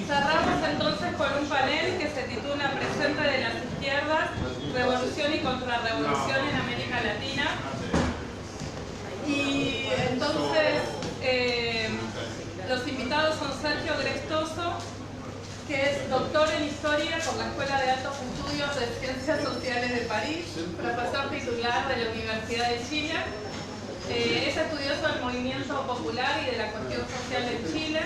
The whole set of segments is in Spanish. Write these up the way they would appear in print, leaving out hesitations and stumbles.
Cerramos entonces con un panel que se titula Presente de las izquierdas, revolución y contrarrevolución en América Latina. Y entonces los invitados son Sergio Grestoso, que es doctor en Historia por la Escuela de Altos Estudios de Ciencias Sociales de París, profesor titular de la Universidad de Chile. Es estudioso del movimiento popular y de la cuestión social en Chile.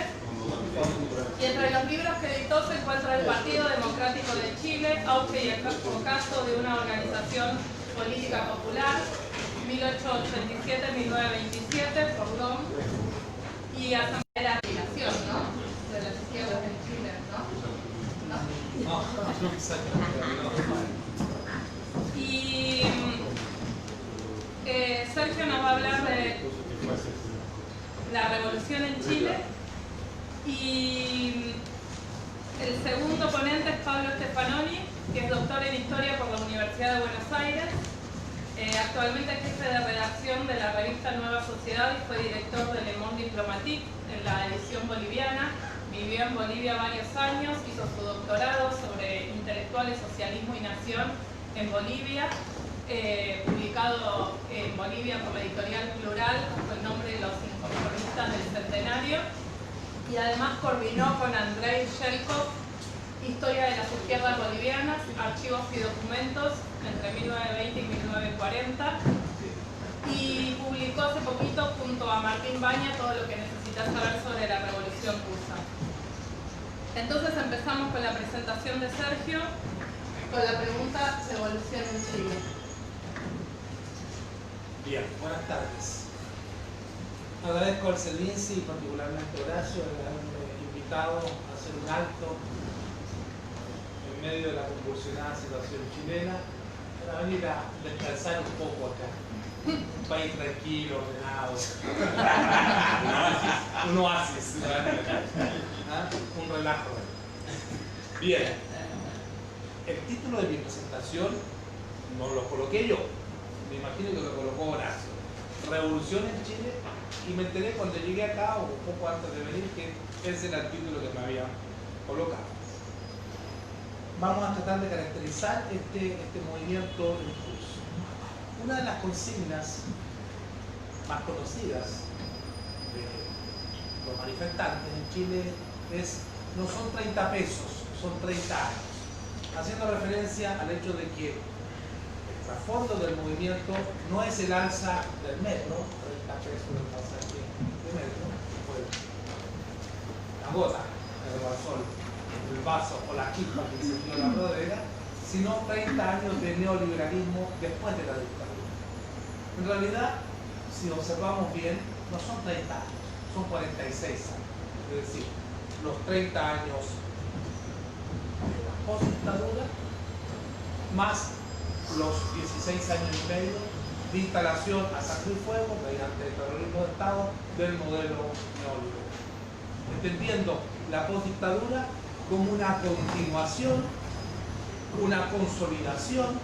Y entre los libros que editó se encuentra El Partido Democrático de Chile, auge y ocaso de una organización política popular, 1887-1927, por Dom, y Asamblea de la Afiliación, ¿no? De las izquierdas en Chile, ¿no? Y Sergio nos va a hablar de la revolución en Chile. Y el segundo ponente es Pablo Stefanoni, que es doctor en Historia por la Universidad de Buenos Aires. Actualmente es jefe de redacción de la revista Nueva Sociedad y fue director de Le Monde Diplomatique en la edición boliviana. Vivió en Bolivia varios años, hizo su doctorado sobre intelectuales, socialismo y nación en Bolivia, publicado en Bolivia por la editorial Plural bajo el nombre de Los Inconformistas del Centenario. Y además coordinó con Andrei Shelkov Historia de las Izquierdas Bolivianas, Archivos y Documentos entre 1920 y 1940, y publicó hace poquito junto a Martín Baña Todo lo que necesitas saber sobre la Revolución Rusa. Entonces empezamos con la presentación de Sergio, con la pregunta ¿revolución en Chile? Bien, buenas tardes. Agradezco al CELINSI y particularmente a Horacio de haberme invitado a hacer un alto en medio de la convulsionada situación chilena para venir a descansar un poco acá. Un país tranquilo, ordenado. Un oasis. ¿Ah? Un relajo. Bien. El título de mi presentación no lo coloqué yo. Me imagino que lo colocó Horacio. Revolución en Chile. Y me enteré cuando llegué acá, o un poco antes de venir, que ese era el título que me había colocado. Vamos a tratar de caracterizar este movimiento en curso. Una de las consignas más conocidas de los manifestantes en Chile es: no son 30 pesos, son 30 años. Haciendo referencia al hecho de que el trasfondo del movimiento no es el alza del metro, 30 pesos del pasaje de metro, fue la gota que rebasó el vaso o la chispa que incendió la rodera, sino 30 años de neoliberalismo después de la dictadura. En realidad, si observamos bien, no son 30 años, son 46 años. Es decir, los 30 años de la post-dictadura más los 16 años y medio de instalación a sangre y fuego mediante el terrorismo de Estado del modelo neoliberal. Entendiendo la postdictadura como una continuación, una consolidación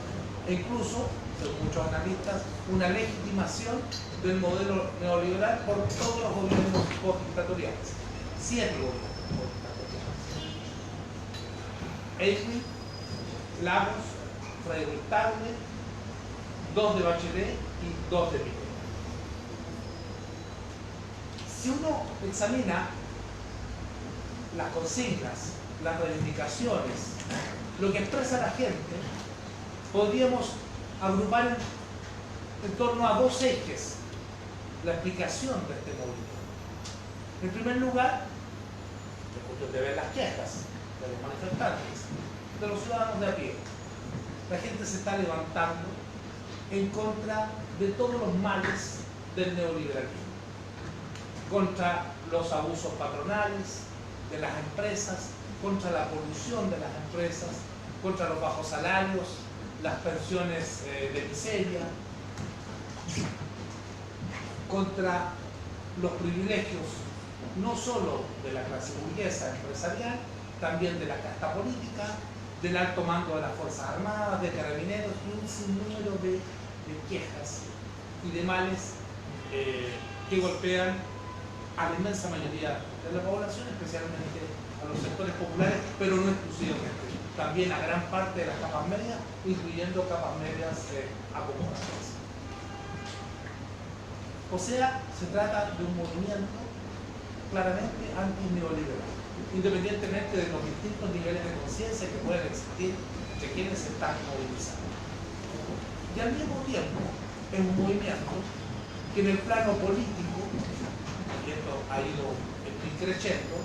e incluso, según muchos analistas, una legitimación del modelo neoliberal por todos los gobiernos postdictatoriales. 7 gobiernos postdictatoriales. Eichmann, Lagos, Frederick Tagle, 2 de Bachelet y 2 de Piñera. Si uno examina las consignas, las reivindicaciones, lo que expresa la gente, podríamos agrupar en torno a 2 ejes la explicación de este movimiento. En primer lugar, es cuestión de ver las quejas de los manifestantes, de los ciudadanos de a pie. La gente se está levantando en contra de todos los males del neoliberalismo, contra los abusos patronales de las empresas, contra la polución de las empresas, contra los bajos salarios, las pensiones de miseria, contra los privilegios no solo de la clase burguesa empresarial, también de la casta política, del alto mando de las Fuerzas Armadas, de carabineros y un sinnúmero de quejas y de males que golpean a la inmensa mayoría de la población, especialmente a los sectores sectores populares, pero no exclusivamente. También a gran parte de las capas medias, incluyendo capas medias acomodadas. O sea, se trata de un movimiento claramente anti-neoliberal, independientemente de los distintos niveles de conciencia que pueden existir de quienes se están movilizando. Y al mismo tiempo es un movimiento que en el plano político, y esto ha ido creciendo,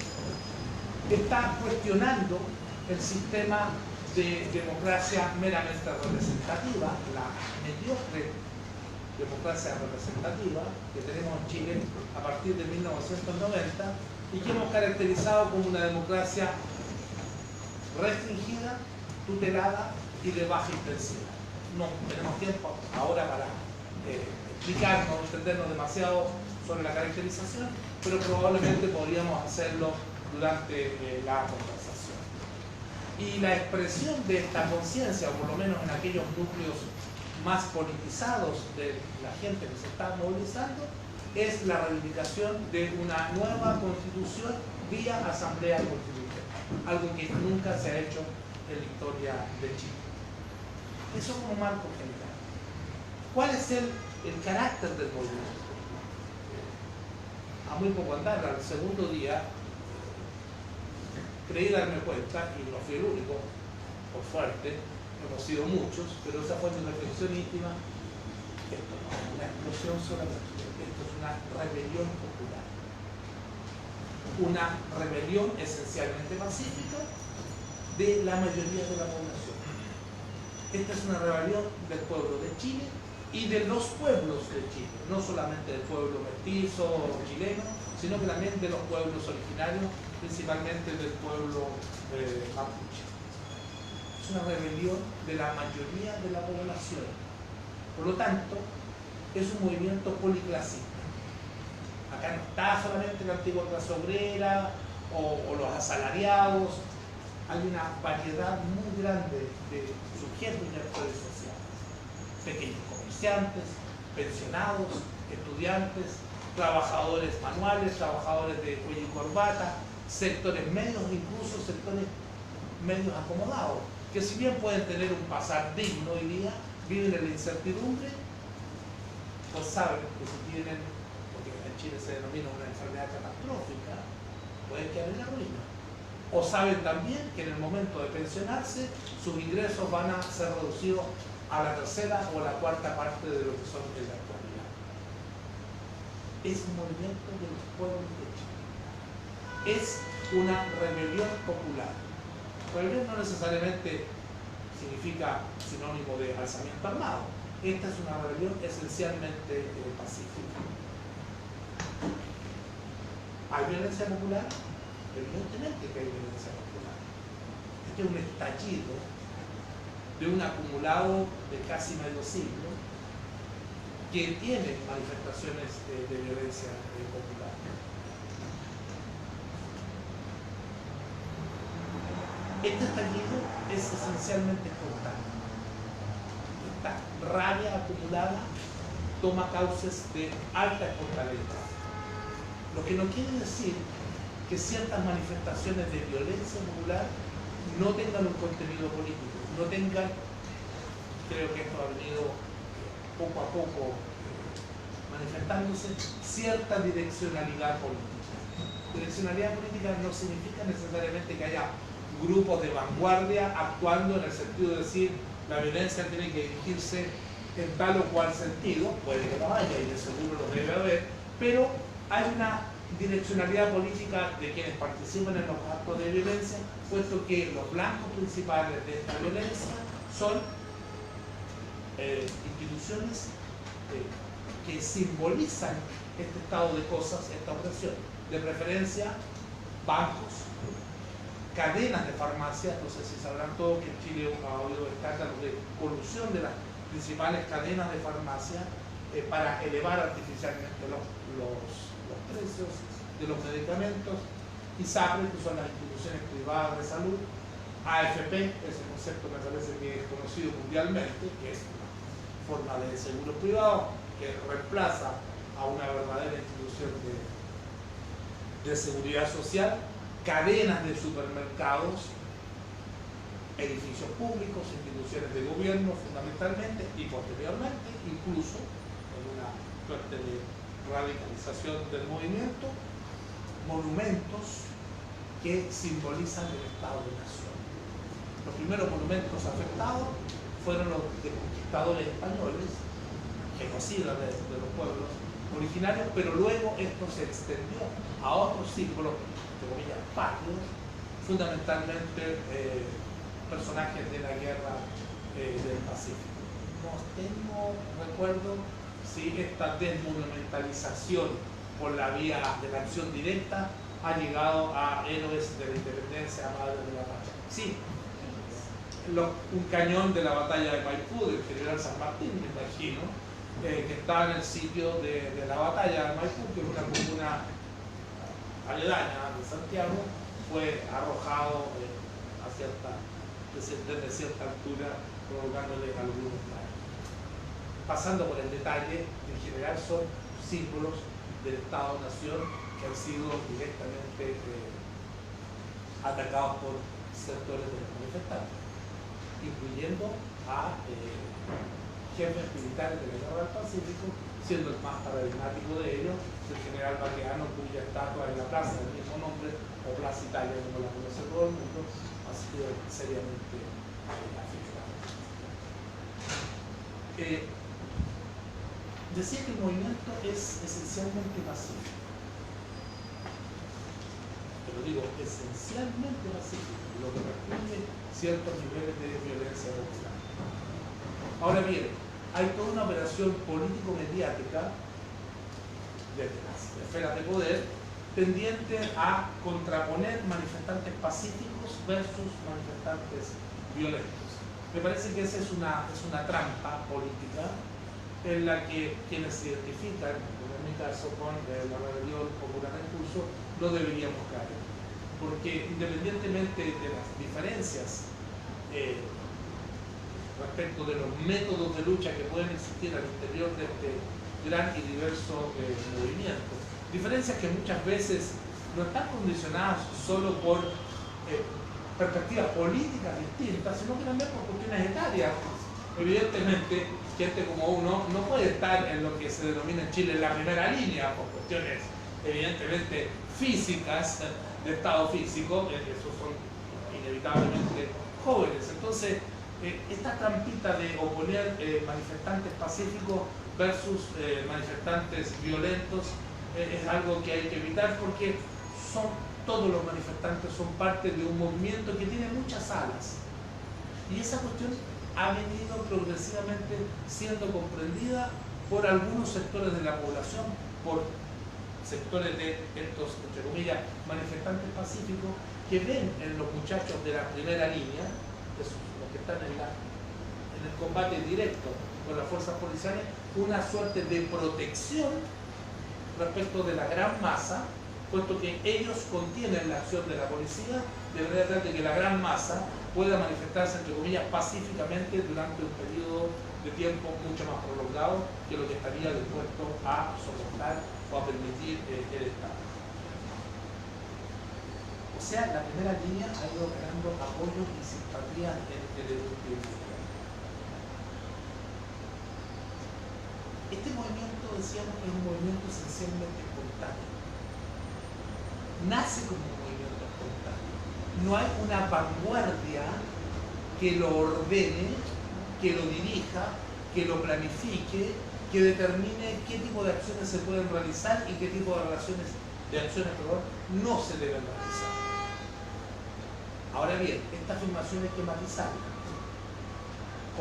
está cuestionando el sistema de democracia meramente representativa, la mediocre democracia representativa que tenemos en Chile a partir de 1990 y que hemos caracterizado como una democracia restringida, tutelada y de baja intensidad. No tenemos tiempo ahora para explicarnos, entendernos demasiado sobre la caracterización, pero probablemente podríamos hacerlo durante la conversación. Y la expresión de esta conciencia, o por lo menos en aquellos núcleos más politizados de la gente que se está movilizando, es la reivindicación de una nueva constitución vía asamblea constituyente, algo que nunca se ha hecho en la historia de Chile. Eso como marco general. ¿Cuál es el carácter del movimiento? A muy poco andar, al segundo día, creí darme cuenta, y no fui el único, por suerte, hemos sido muchos, pero esa fue mi reflexión íntima. Esto no es una explosión solamente, esto es una rebelión popular. Una rebelión esencialmente pacífica de la mayoría de la población. Esta es una rebelión del pueblo de Chile y de los pueblos de Chile, no solamente del pueblo mestizo o chileno, sino que también de los pueblos originarios, principalmente del pueblo mapuche. Es una rebelión de la mayoría de la población. Por lo tanto, es un movimiento policlasista. Acá no está solamente la antigua clase obrera o los asalariados. Hay una variedad muy grande de sujetos y actores sociales. Pequeños comerciantes, pensionados, estudiantes, trabajadores manuales, trabajadores de cuello y corbata, sectores medios, incluso sectores medios acomodados, que si bien pueden tener un pasar digno hoy día, viven en la incertidumbre, pues saben que si tienen, porque en Chile se denomina una enfermedad catastrófica, pueden quedar en la ruina. O saben también que en el momento de pensionarse, sus ingresos van a ser reducidos a la tercera o la cuarta parte de lo que son en la actualidad. Es un movimiento de los pueblos de Chile. Es una rebelión popular. Rebelión no necesariamente significa sinónimo de alzamiento armado. Esta es una rebelión esencialmente pacífica. ¿Hay violencia popular? Evidentemente que hay violencia popular. Este es un estallido de un acumulado de casi medio siglo que tiene manifestaciones de violencia popular. Este estallido es esencialmente espontáneo. Esta rabia acumulada toma cauces de alta espontaneidad. Lo que no quiere decir que ciertas manifestaciones de violencia popular no tengan un contenido político, no tengan, creo que esto ha venido poco a poco manifestándose, cierta direccionalidad política. Direccionalidad política no significa necesariamente que haya grupos de vanguardia actuando en el sentido de decir la violencia tiene que dirigirse en tal o cual sentido, puede que no haya y de seguro lo debe haber, pero hay una direccionalidad política de quienes participan en los actos de violencia, puesto que los blancos principales de esta violencia son instituciones que simbolizan este estado de cosas, esta opresión. De preferencia, bancos, cadenas de farmacias, no sé si sabrán todos que en Chile ha habido escándalos de colusión de las principales cadenas de farmacia para elevar artificialmente los precios de los medicamentos, ISAPRE, que son las instituciones privadas de salud, AFP, ese concepto me parece que es conocido mundialmente, que es una forma de seguro privado que reemplaza a una verdadera institución de seguridad social, cadenas de supermercados, edificios públicos, instituciones de gobierno fundamentalmente, y posteriormente, incluso en una suerte de radicalización del movimiento, monumentos que simbolizan el Estado de Nación. Los primeros monumentos afectados fueron los de conquistadores españoles, genocidas de los pueblos originarios, pero luego esto se extendió a otros símbolos, entre comillas, patrios, fundamentalmente personajes de la guerra del Pacífico. No tengo recuerdo si esta desmonumentalización por la vía de la acción directa ha llegado a héroes de la independencia, a madres de la patria. Sí, un cañón de la batalla de Maipú, del general San Martín, me imagino, que estaba en el sitio de la batalla de Maipú, que es una comuna aledaña de Santiago, fue arrojado desde cierta altura, provocándole algunos daños. Pasando por el detalle, en general son símbolos del Estado-Nación que han sido directamente atacados por sectores de los manifestantes, incluyendo a jefes militares de la Guerra del Pacífico, siendo el más paradigmático de ellos el general Baqueano, cuya estatua en la plaza del mismo nombre, o Plaza Italia, como la conoce todo el mundo, ha sido seriamente afectada. Decía que el movimiento es esencialmente pacífico. Pero digo, esencialmente pacífico, lo que requiere ciertos niveles de violencia popular. Ahora bien, hay toda una operación político-mediática desde las esferas de poder tendiente a contraponer manifestantes pacíficos versus manifestantes violentos. Me parece que esa es una trampa política en la que quienes se identifican, como en mi caso, con la rebelión popular en curso, no deberíamos caer. Porque independientemente de las diferencias respecto de los métodos de lucha que pueden existir al interior de este gran y diverso movimiento, diferencias que muchas veces no están condicionadas solo por perspectivas políticas distintas, sino que también por cuestiones etarias. Evidentemente, gente como uno no puede estar en lo que se denomina en Chile la primera línea, por cuestiones evidentemente físicas, de estado físico, esos son inevitablemente jóvenes. Entonces, esta trampita de oponer manifestantes pacíficos versus manifestantes violentos es algo que hay que evitar, porque todos los manifestantes son parte de un movimiento que tiene muchas alas, y esa cuestión ha venido progresivamente siendo comprendida por algunos sectores de la población, por sectores de estos, entre comillas, manifestantes pacíficos, que ven en los muchachos de la primera línea, los que están en el combate directo con las fuerzas policiales, una suerte de protección respecto de la gran masa, puesto que ellos contienen la acción de la policía, de manera tal de que la gran masa pueda manifestarse, entre comillas, pacíficamente durante un periodo de tiempo mucho más prolongado que lo que estaría dispuesto a soportar o a permitir el Estado. O sea, la primera línea ha ido ganando apoyo y simpatía en el último. Este movimiento, decíamos, es un movimiento esencialmente espontáneo. Nace como un movimiento espontáneo. No hay una vanguardia que lo ordene, que lo dirija, que lo planifique, que determine qué tipo de acciones se pueden realizar y qué tipo de acciones no se deben realizar. Ahora bien, esta afirmación hay que matizarla.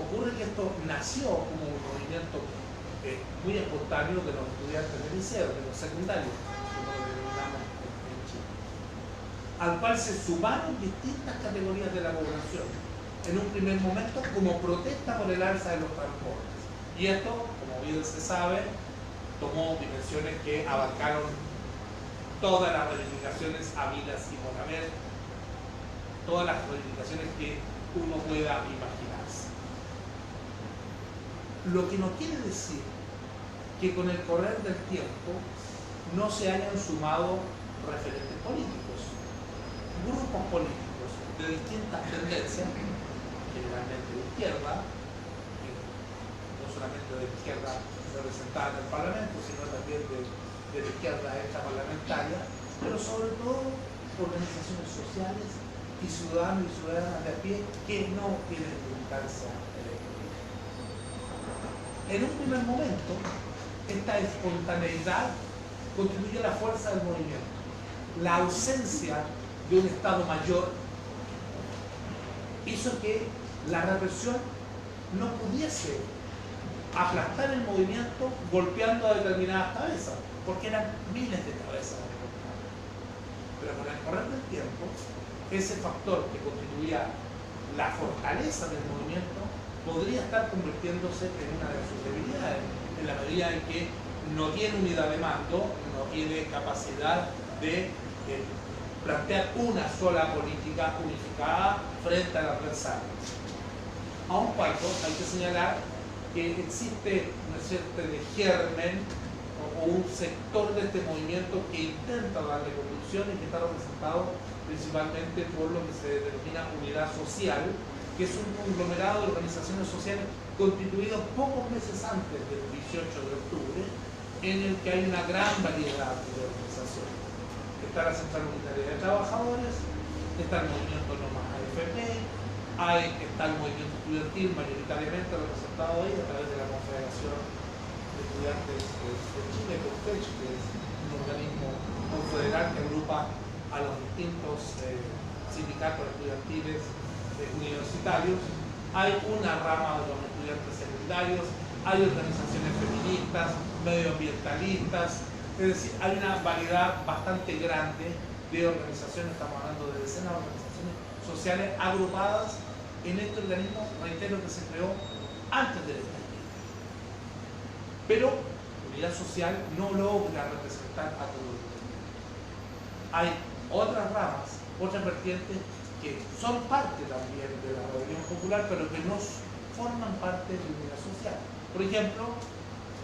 Ocurre que esto nació como un movimiento muy espontáneo de los estudiantes del liceo, de los secundarios, como lo denominamos en Chile, al cual se sumaron distintas categorías de la población, en un primer momento como protesta por el alza de los transportes. Y esto, como bien se sabe, tomó dimensiones que abarcaron todas las reivindicaciones habidas y por haber, todas las reivindicaciones que uno pueda imaginarse. Lo que no quiere decir que con el correr del tiempo no se hayan sumado referentes políticos. grupos políticos de distintas tendencias, generalmente de izquierda, no solamente de la izquierda representada en el Parlamento, sino también de la izquierda extraparlamentaria, pero sobre todo organizaciones sociales y ciudadanos y ciudadanas de a pie que no tienen militancia electoral. En un primer momento, esta espontaneidad contribuyó a la fuerza del movimiento. La ausencia de un Estado mayor hizo que la represión no pudiese aplastar el movimiento golpeando a determinadas cabezas, porque eran miles de cabezas. Pero con el correr del tiempo, ese factor que constituía la fortaleza del movimiento podría estar convirtiéndose en una de sus debilidades, en la medida en que no tiene unidad de mando, no tiene capacidad de plantear una sola política unificada frente al adversario. Aun cuando hay que señalar que existe una cierta germen o un sector de este movimiento que intenta darle conducción y que está representado principalmente por lo que se denomina unidad social, que es un conglomerado de organizaciones sociales constituido pocos meses antes del 18 de octubre, en el que hay una gran variedad de organizaciones. Está la Central Unitaria de Trabajadores, está el movimiento No Más AFP, está el movimiento estudiantil mayoritariamente representado ahí a través de la Confederación de Estudiantes de Chile, CONFECH, que es un organismo confederal que agrupa a los distintos sindicatos estudiantiles universitarios. Hay una rama de los estudiantes secundarios, hay organizaciones feministas, medioambientalistas, es decir, hay una variedad bastante grande de organizaciones, estamos hablando de decenas de organizaciones sociales agrupadas en este organismo, reitero, que se creó antes del estallido. Pero la unidad social no logra representar a todo el mundo. Hay otras ramas, otras vertientes que son parte también de la rebelión popular, pero que no forman parte de la unidad social. Por ejemplo,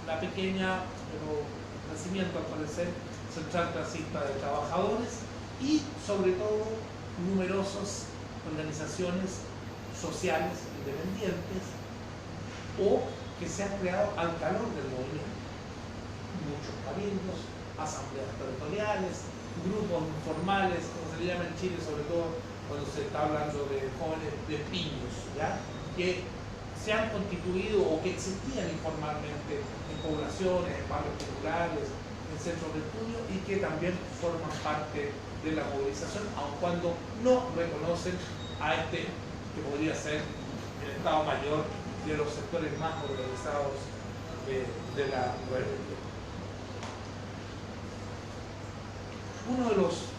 la pequeña, pero nacimiento al parecer, Central Clasista de Trabajadores y sobre todo numerosas organizaciones sociales independientes o que se han creado al calor del movimiento. Muchos cabildos, asambleas territoriales, grupos informales, como se le llama en Chile, sobre todo cuando se está hablando de jóvenes de piños, ¿ya? Que se han constituido o que existían informalmente en poblaciones, en barrios populares, en centros de estudio y que también forman parte de la movilización, aun cuando no reconocen a este que podría ser el Estado Mayor de los sectores más organizados de la rebelión. Uno de los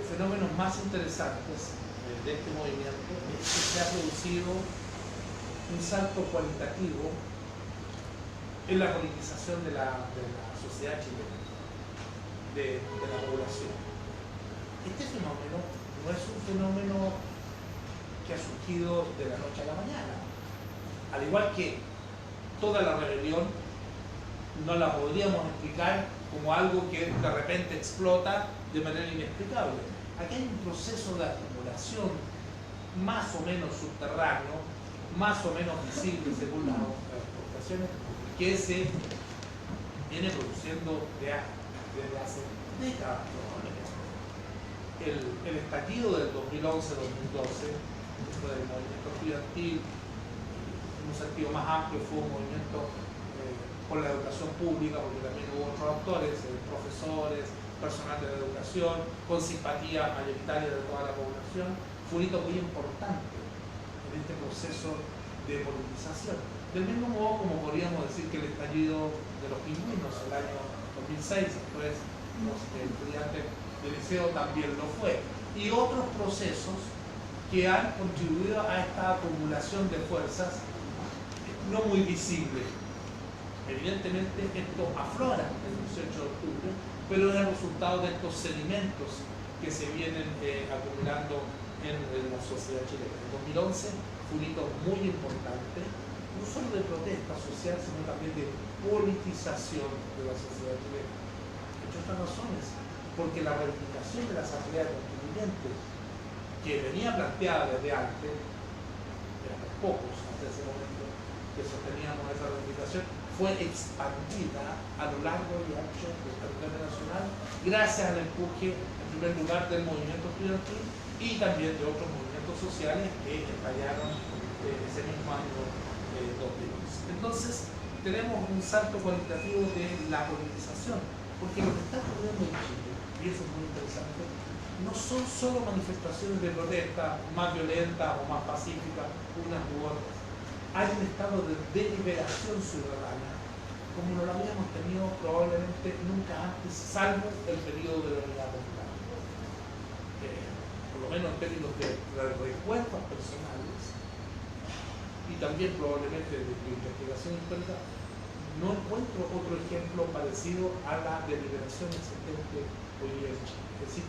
fenómenos más interesantes de este movimiento es que se ha producido un salto cualitativo en la politización de la sociedad chilena, de la población. Este fenómeno no es un fenómeno que ha surgido de la noche a la mañana. Al igual que toda la rebelión, no la podríamos explicar como algo que de repente explota de manera inexplicable. Aquí hay un proceso de acumulación más o menos subterráneo, más o menos visible según las exportaciones, que se viene produciendo desde hace décadas probablemente. El estallido del 2011-2012, después del movimiento estudiantil, en un sentido más amplio, fue un movimiento por la educación pública, porque también hubo otros actores, profesores, personal de la educación, con simpatía mayoritaria de toda la población. Fue un hito muy importante en este proceso de politización. Del mismo modo como podríamos decir que el estallido de los pingüinos el año 2006, después los estudiantes del liceo también lo fue. Y otros procesos que han contribuido a esta acumulación de fuerzas no muy visible. Evidentemente esto aflora el 18 de octubre, pero es el resultado de estos sedimentos que se vienen acumulando en la sociedad chilena. El 2011 fue un hito muy importante, no solo de protesta social, sino también de politización de la sociedad chilena. Entre otras razones, porque la reivindicación de la Asamblea Constituyente que venía planteada desde antes, éramos pocos hasta ese momento que sosteníamos esa reivindicación, fue expandida a lo largo y ancho del territorio nacional gracias al empuje, en primer lugar, del movimiento estudiantil y también de otros movimientos sociales que estallaron ese mismo año 2011. Entonces, tenemos un salto cualitativo de la politización, porque lo que está ocurriendo en Chile, y eso es muy interesante, no son solo manifestaciones de protesta más violentas o más pacíficas, unas u otras. Hay un estado de deliberación ciudadana, como no lo habíamos tenido probablemente nunca antes, salvo el periodo de la Unidad Popular. Por lo menos en términos de recuerdos personales, y también probablemente de investigación histórica, no encuentro otro ejemplo parecido a la deliberación existente hoy día en Chile. Es decir,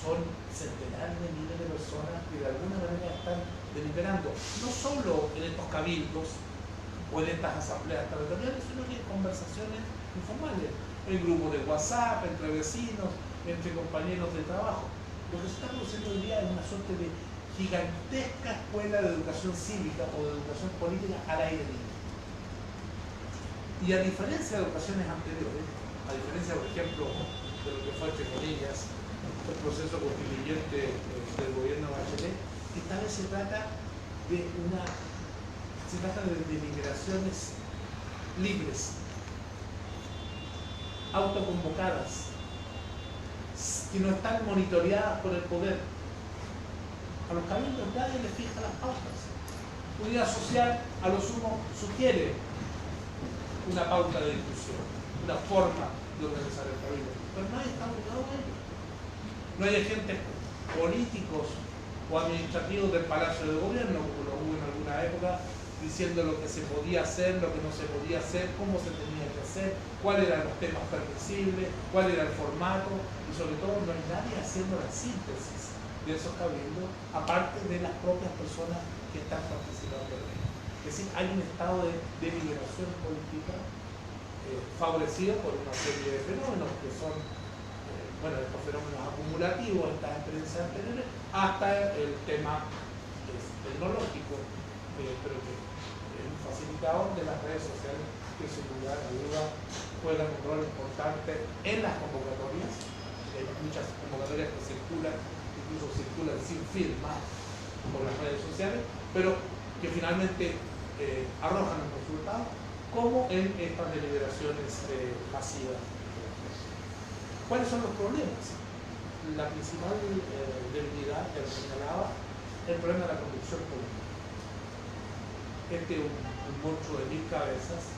son centenares de miles de personas que de alguna manera están deliberando, no solo en estos cabildos o en estas asambleas territoriales, sino que en conversaciones informales, en grupos de WhatsApp, entre vecinos, entre compañeros de trabajo. Lo que se está produciendo hoy día es una suerte de gigantesca escuela de educación cívica o de educación política al aire libre. Y a diferencia de ocasiones anteriores, a diferencia, por ejemplo, de lo que fue, entre comillas, el proceso constituyente del gobierno de Bachelet, esta vez se trata de deliberaciones libres, autoconvocadas, que no están monitoreadas por el poder. A los cabildos nadie les fija las pautas. Unidad Social a lo sumo sugiere una pauta de discusión, una forma de organizar el cabildo, pero nadie está obligado a ello. No hay agentes políticos o administrativos del Palacio de Gobierno, como lo hubo en alguna época, diciendo lo que se podía hacer, lo que no se podía hacer, cómo se tenía que hacer, cuáles eran los temas permisibles, cuál era el formato, y sobre todo no hay nadie haciendo la síntesis de esos cabildos, aparte de las propias personas que están participando en ellos. Es decir, hay un estado de deliberación política favorecido por una serie de fenómenos que son, estos fenómenos acumulativos, estas experiencias anteriores, hasta el tema tecnológico, pero que es un facilitador de las redes sociales que sin lugar a duda juegan un rol importante en las convocatorias. Hay muchas convocatorias que circulan, incluso circulan sin firma por las redes sociales, pero que finalmente arrojan un resultado, como en estas deliberaciones masivas. ¿Cuáles son los problemas? La principal debilidad que señalaba es el problema de la conducción política. Este es un monstruo de 1000 cabezas,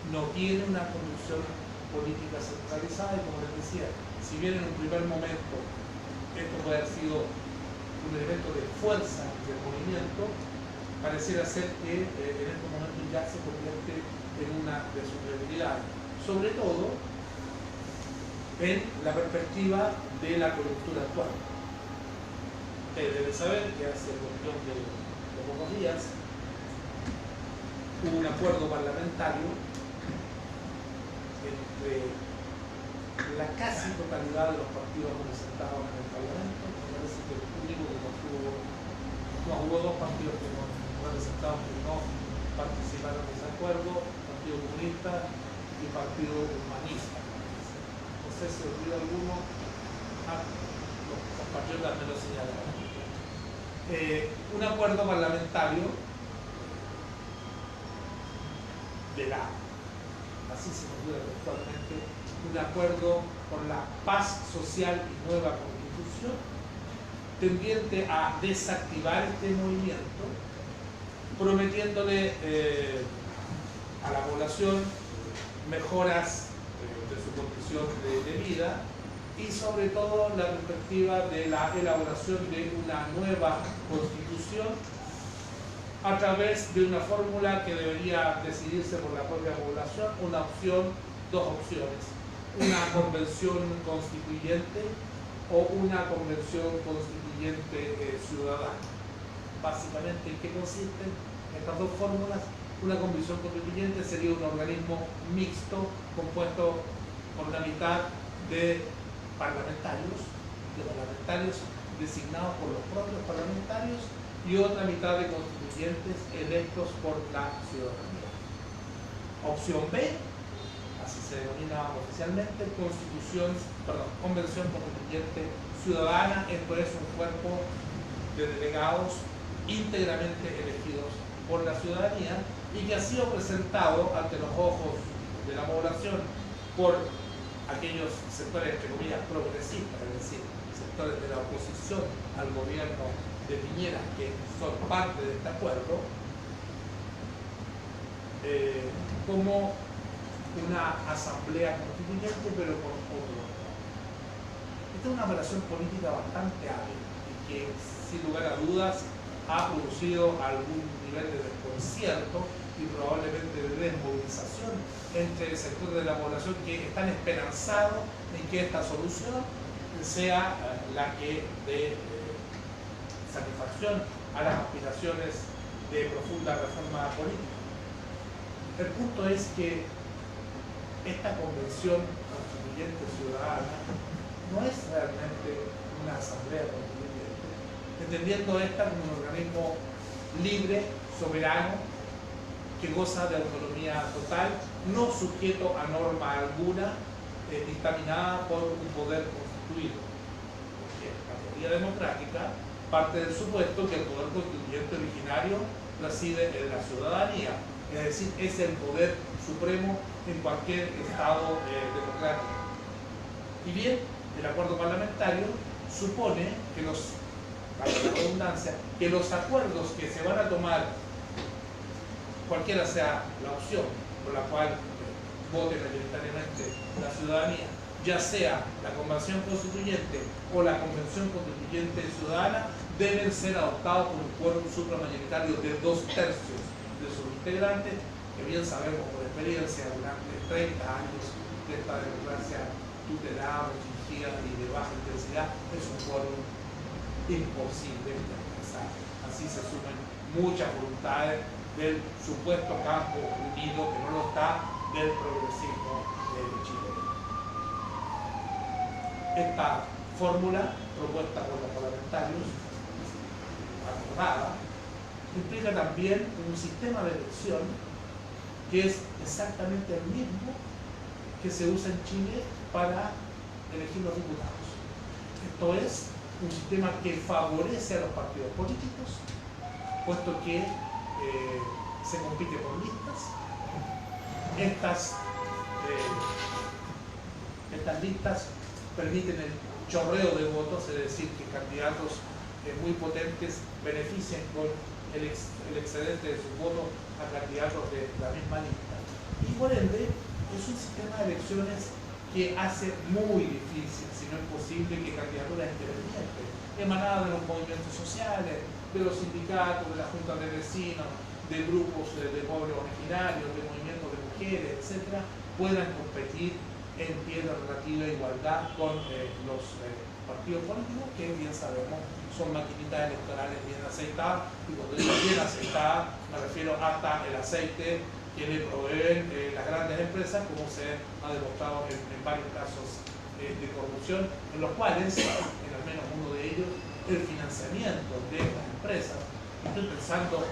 no tiene una conducción política centralizada, y como les decía, si bien en un primer momento esto puede haber sido un elemento de fuerza del movimiento, pareciera ser que en estos momentos ya se convierte en una de sus debilidades, sobre todo en la perspectiva de la coyuntura actual. Ustedes deben saber que hace cuestión de pocos días hubo un acuerdo parlamentario entre la casi totalidad de los partidos representados en el Parlamento. Me parece que el único que hubo dos partidos que no representados que no participaron en ese acuerdo: Partido Comunista y Partido Humanista. No sé si olvida alguno, los compatriotas me lo señalaron. Un acuerdo parlamentario de así se nos olvida actualmente, un acuerdo por la paz social y nueva constitución, tendiente a desactivar este movimiento, prometiéndole a la población mejoras de su condición de vida, y sobre todo la perspectiva de la elaboración de una nueva constitución a través de una fórmula que debería decidirse por la propia población, dos opciones: una convención constituyente o una convención constituyente ciudadana. Básicamente, ¿en qué consisten estas dos fórmulas? Una convención constituyente sería un organismo mixto compuesto por la mitad de parlamentarios designados por los propios parlamentarios y otra mitad de constituyentes electos por la ciudadanía. Opción B, así se denomina oficialmente, convención constituyente ciudadana, esto es un cuerpo de delegados íntegramente elegidos por la ciudadanía y que ha sido presentado ante los ojos de la población por aquellos sectores, entre comillas, progresistas, es decir, sectores de la oposición al gobierno de Piñera, que son parte de este acuerdo, como una asamblea constituyente, pero con otro. Esta es una operación política bastante hábil y que, sin lugar a dudas, ha producido algún nivel de desconcierto y probablemente de desmovilización entre el sector de la población que están esperanzados en que esta solución sea la que dé satisfacción a las aspiraciones de profunda reforma política. El punto es que esta convención constituyente ciudadana no es realmente una asamblea constituyente, entendiendo esta como un organismo libre, soberano, que goza de autonomía total, no sujeto a norma alguna, dictaminada por un poder constituido. Porque la teoría democrática parte del supuesto que el poder constituyente originario reside en la ciudadanía, es decir, es el poder supremo en cualquier estado democrático. Y bien, el acuerdo parlamentario supone que valga la redundancia, que los acuerdos que se van a tomar, cualquiera sea la opción por la cual vote mayoritariamente la ciudadanía, ya sea la convención constituyente o la convención constituyente ciudadana, deben ser adoptados por un quórum supramayoritario de 2/3 de sus integrantes, que bien sabemos por experiencia durante 30 años de esta democracia tutelada, restringida y de baja intensidad, es un quórum imposible de alcanzar. Así se suman muchas voluntades del supuesto campo unido, que no lo está, del progresismo de Chile. Esta fórmula propuesta por los parlamentarios, acordada, implica también un sistema de elección que es exactamente el mismo que se usa en Chile para elegir los diputados. Esto es un sistema que favorece a los partidos políticos, puesto que se compite por listas. Estas listas permiten el chorreo de votos, es decir, que candidatos muy potentes beneficien con el excedente de sus votos a candidatos de la misma lista. Y por ende, es un sistema de elecciones que hace muy difícil, si no es posible, que candidaturas independientes, emanadas de los movimientos sociales, de los sindicatos, de las juntas de vecinos, de grupos de pueblos originarios, de movimientos de mujeres, etc., puedan competir en pie de relativa igualdad con los partidos políticos, que bien sabemos son maquinitas electorales bien aceitadas, y cuando digo bien aceitadas me refiero hasta el aceite que le proveen las grandes empresas, como se ha demostrado en varios casos de corrupción, en los cuales, en al menos uno de ellos, el financiamiento de estas empresas, estoy pensando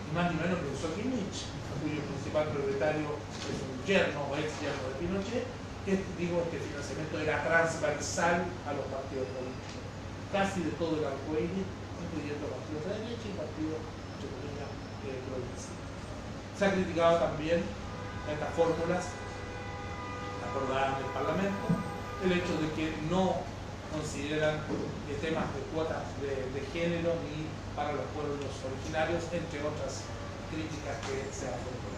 ni más ni menos que en Sokimich, cuyo principal propietario es un yerno o ex yerno de Pinochet, que digo que el financiamiento era transversal a los partidos políticos, casi de todo el arcoíris, incluyendo partidos de derecha y partidos progresistas. Se ha criticado también estas fórmulas acordadas en el Parlamento, el hecho de que no consideran temas de cuotas de género ni para los pueblos originarios, entre otras críticas que se han formulado.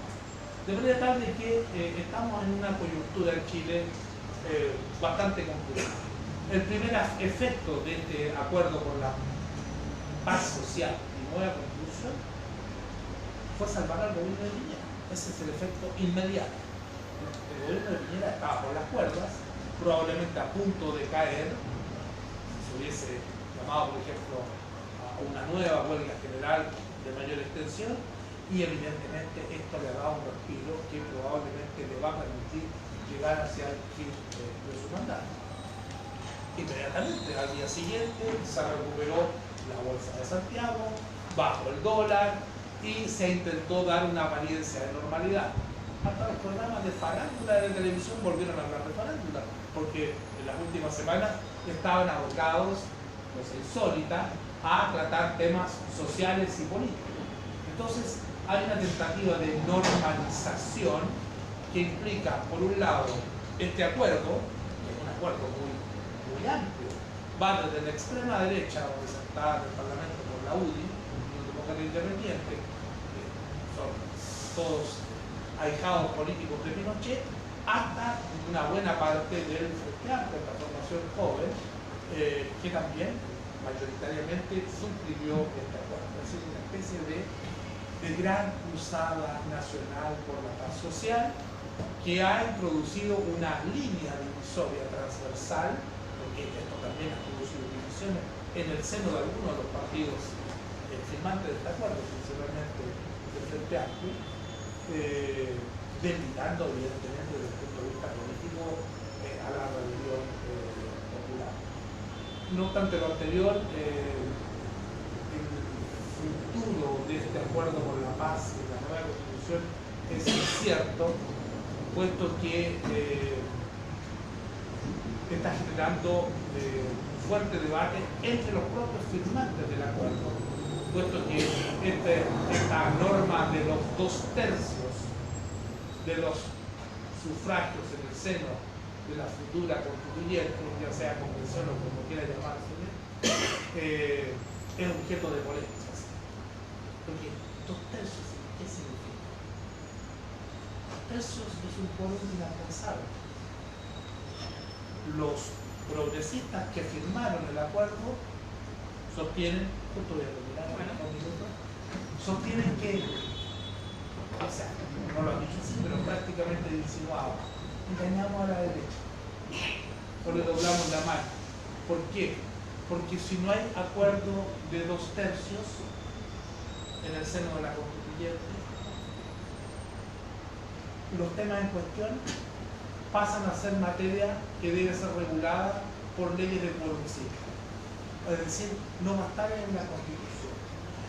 De manera tal de que estamos en una coyuntura en Chile bastante compleja. El primer efecto de este acuerdo por la paz social y nueva constitución fue salvar al gobierno de Piñera. Ese es el efecto inmediato. El gobierno de Piñera estaba por las cuerdas, probablemente a punto de caer, si se hubiese llamado, por ejemplo, a una nueva huelga general de mayor extensión, y evidentemente esto le ha dado un respiro que probablemente le va a permitir llegar hacia el fin de su mandato. Inmediatamente, al día siguiente, se recuperó la bolsa de Santiago, bajó el dólar y se intentó dar una apariencia de normalidad. Hasta los programas de farándula de televisión volvieron a hablar de farándula, porque en las últimas semanas estaban abocados, cosa insólita, a tratar temas sociales y políticos. Entonces, hay una tentativa de normalización que implica, por un lado, este acuerdo, que es un acuerdo muy amplio, va desde la extrema derecha, representada en el Parlamento por la UDI, Unión Demócrata Independiente, que son todos ahijados políticos de Pinochet, hasta una buena parte del Frente Amplio, de la formación joven, que también mayoritariamente suscribió este acuerdo. Es decir, una especie de gran cruzada nacional por la paz social que ha introducido una línea divisoria transversal, porque esto también ha producido divisiones en el seno de algunos de los partidos firmantes de este acuerdo, principalmente del Frente Amplio, debilitando evidentemente desde el punto de vista político a la rebelión popular. No obstante lo anterior, el futuro de este acuerdo por la paz y la nueva constitución es incierto, puesto que está generando fuerte debate entre los propios firmantes del acuerdo, puesto que esta norma de los 2/3 de los sufragios en el seno de la futura constituyente, ya sea convención o como quiera llamarse, es objeto de polémicas. Porque 2/3, ¿qué significa? 2/3 es un quórum inalcanzable. Los progresistas que firmaron el acuerdo sostienen, justo voy a terminar un minuto, sostienen que, o sea, no lo han dicho así, pero prácticamente insinuado, engañamos a la derecha, o le doblamos la mano. ¿Por qué? Porque si no hay acuerdo de 2/3 en el seno de la constituyente, los temas en cuestión pasan a ser materia que debe ser regulada por leyes de quórum simple. Es decir, no va a estar en la Constitución.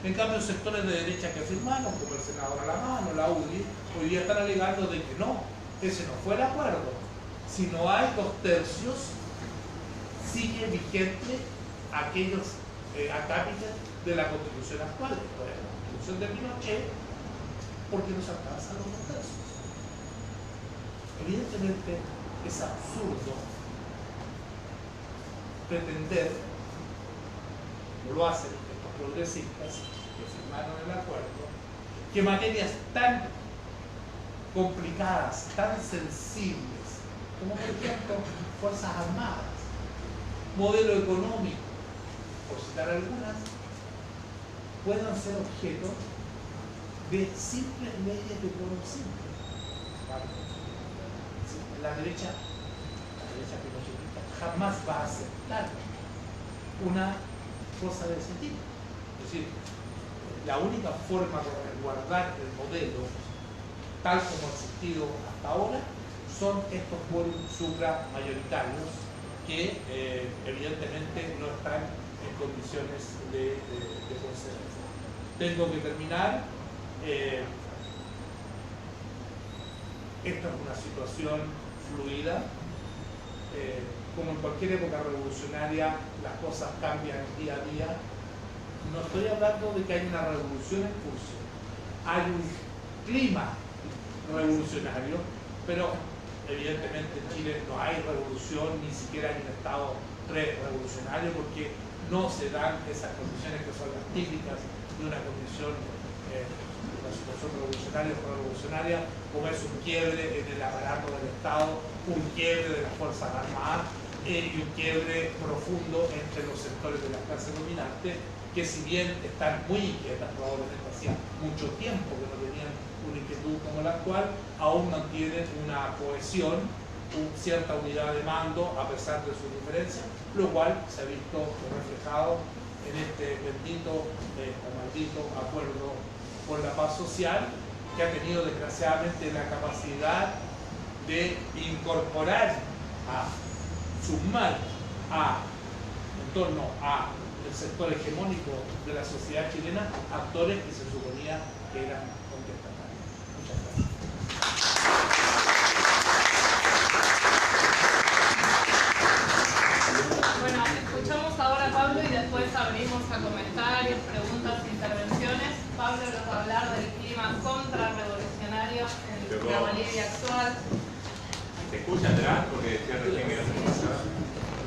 En cambio, sectores de derecha que firmaron, como el senador Alamano, la UDI, hoy día están alegando de que no, ese no fue el acuerdo. Si no hay 2/3, sigue vigente aquellos acápites de la Constitución actual, esto es la Constitución de Pinochet, porque no se alcanzan los 2/3. Evidentemente es absurdo pretender, como lo hacen estos progresistas que firmaron el acuerdo, que materias tan complicadas, tan sensibles, como por ejemplo Fuerzas Armadas, modelo económico, por citar algunas, puedan ser objeto de simples leyes de quórum simple. ¿Vale? La derecha pinochetista jamás va a aceptar una cosa de ese tipo. Es decir, la única forma de resguardar el modelo tal como ha existido hasta ahora son estos quórum supramayoritarios que evidentemente no están en condiciones de concederse. Tengo que terminar. Esta es una situación fluida. Como en cualquier época revolucionaria, las cosas cambian día a día. No estoy hablando de que hay una revolución en curso. Hay un clima revolucionario, pero evidentemente en Chile no hay revolución, ni siquiera hay un estado pre-revolucionario, porque no se dan esas condiciones que son las típicas de una condición una situación revolucionaria o revolucionaria, como es un quiebre en el aparato del Estado, un quiebre de las Fuerzas Armadas y un quiebre profundo entre los sectores de la clase dominante, que si bien están muy inquietas, probablemente hacía mucho tiempo que no tenían una inquietud como la actual, aún mantienen una cohesión, cierta unidad de mando a pesar de sus diferencias, lo cual se ha visto reflejado en este bendito o maldito acuerdo por la paz social, que ha tenido desgraciadamente la capacidad de incorporar a sumar en torno a el sector hegemónico de la sociedad chilena, actores que se suponía que eran contestatarios. Muchas gracias. Bueno, escuchamos ahora a Pablo y después abrimos a comentarios, preguntas, intervenciones. Pablo nos va a hablar del clima contrarrevolucionario en la Bolivia actual. ¿Se escucha atrás? Porque decía recién que no se escuchaba.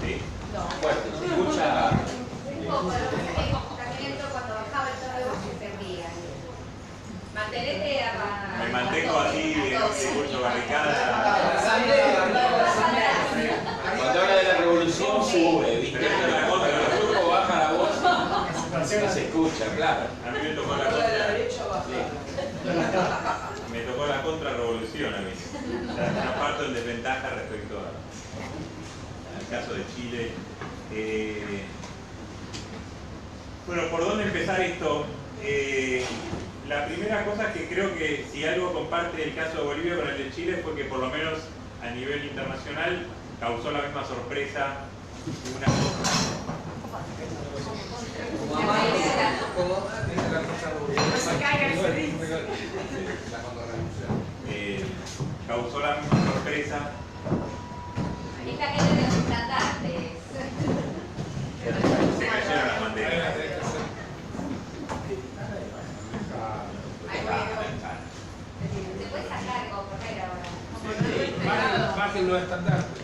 ¿Sí? No. Bueno, se escucha. Un poco, lo que pasa es que también entro cuando bajaba el tono de voz se perdía. Mantenete a... Me mantengo así, escucho barricada. Cuando habla de la revolución sube, ¿viste? La contra, Luego baja la voz y se escucha, claro. a mí me tocó la me tocó la contrarrevolución a mí. O sea, una parte en desventaja respecto al caso de Chile. Bueno, ¿por dónde empezar esto? La primera cosa que creo que si algo comparte el caso de Bolivia con el de Chile fue que por lo menos a nivel internacional causó la misma sorpresa una causó la misma sorpresa. Esta gente de los estandartes. Se cayeron las banderas. Se puede sacar como correr ahora. Bajen los estandartes.